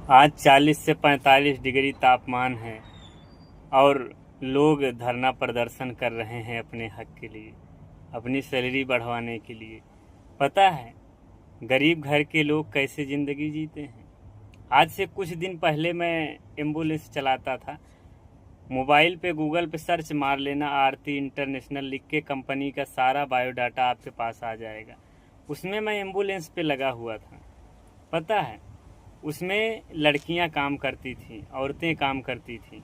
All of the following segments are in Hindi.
आज 40 से 45 डिग्री तापमान है और लोग धरना प्रदर्शन कर रहे हैं अपने हक के लिए, अपनी सैलरी बढ़वाने के लिए। पता है गरीब घर के लोग कैसे ज़िंदगी जीते हैं। आज से कुछ दिन पहले मैं एम्बुलेंस चलाता था। मोबाइल पे गूगल पे सर्च मार लेना आरती इंटरनेशनल लिख के कंपनी का सारा बायोडाटा आपके पास आ जाएगा। उसमें मैं एम्बुलेंस पे लगा हुआ था। पता है उसमें लड़कियां काम करती थी, औरतें काम करती थी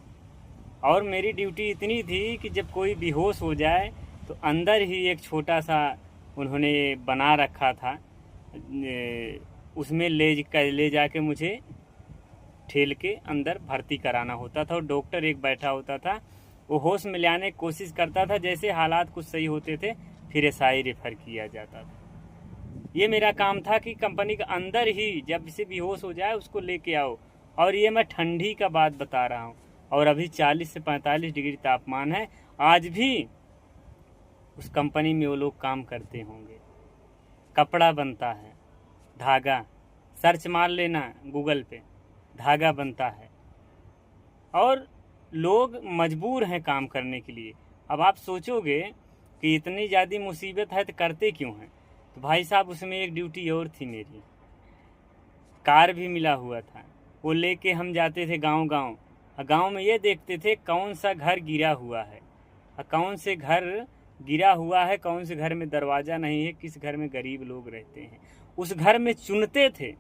और मेरी ड्यूटी इतनी थी कि जब कोई बेहोश हो जाए तो अंदर ही एक छोटा सा उन्होंने बना रखा था, उसमें ले जाके मुझे ठेल के अंदर भर्ती कराना होता था और डॉक्टर एक बैठा होता था। वो होश में लाने की कोशिश करता था, जैसे हालात कुछ सही होते थे फिर एसआई रेफर किया जाता था। ये मेरा काम था कि कंपनी के अंदर ही जब से बेहोश हो जाए उसको लेके आओ। और ये मैं ठंडी का बात बता रहा हूँ और अभी 40 से 45 डिग्री तापमान है। आज भी उस कंपनी में वो लोग काम करते होंगे। कपड़ा बनता है, धागा, सर्च मार लेना गूगल पे, धागा बनता है और लोग मजबूर हैं काम करने के लिए। अब आप सोचोगे कि इतनी ज़्यादा मुसीबत है तो करते क्यों हैं। तो भाई साहब उसमें एक ड्यूटी और थी मेरी, कार भी मिला हुआ था। वो लेके हम जाते थे गांव गांव में ये देखते थे कौन सा घर गिरा हुआ है और कौन से घर गिरा हुआ है, कौन से घर में दरवाज़ा नहीं है, किस घर में गरीब लोग रहते हैं। उस घर में चुनते थे।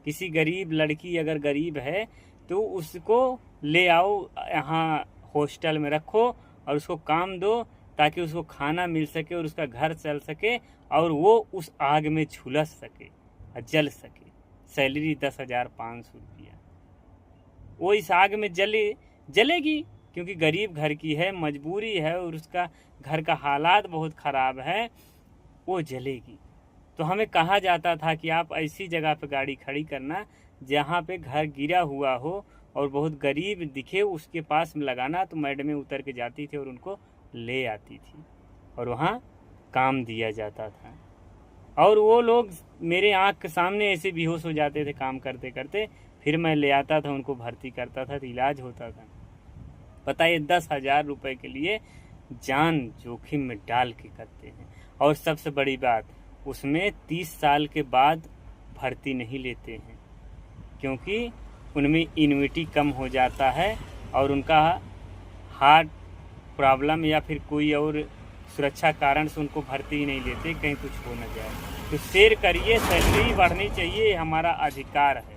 किसी गरीब लड़की अगर गरीब है तो उसको ले आओ, यहाँ हॉस्टल में रखो और उसको काम दो ताकि उसको खाना मिल सके और उसका घर चल सके और वो उस आग में झुलस सके और जल सके। सैलरी 10,500 रुपया। वो इस आग में जलेगी क्योंकि गरीब घर की है, मजबूरी है और उसका घर का हालात बहुत ख़राब है, वो जलेगी। तो हमें कहा जाता था कि आप ऐसी जगह पे गाड़ी खड़ी करना जहाँ पे घर गिरा हुआ हो और बहुत गरीब दिखे, उसके पास में लगाना। तो मैडमें उतर के जाती थी और उनको ले आती थी और वहाँ काम दिया जाता था। और वो लोग मेरे आँख के सामने ऐसे बेहोश हो जाते थे काम करते करते, फिर मैं ले आता था, उनको भर्ती करता था तो इलाज होता था। पता है 10,000 रुपये के लिए जान जोखिम में डाल के करते हैं। और सबसे बड़ी बात, उसमें 30 साल के बाद भर्ती नहीं लेते हैं क्योंकि उनमें इम्यूनिटी कम हो जाता है और उनका हार्ट प्रॉब्लम या फिर कोई और सुरक्षा कारण से उनको भर्ती ही नहीं लेते, कहीं कुछ हो न जाए। तो शेयर करिए, सैलरी बढ़नी चाहिए, हमारा अधिकार है।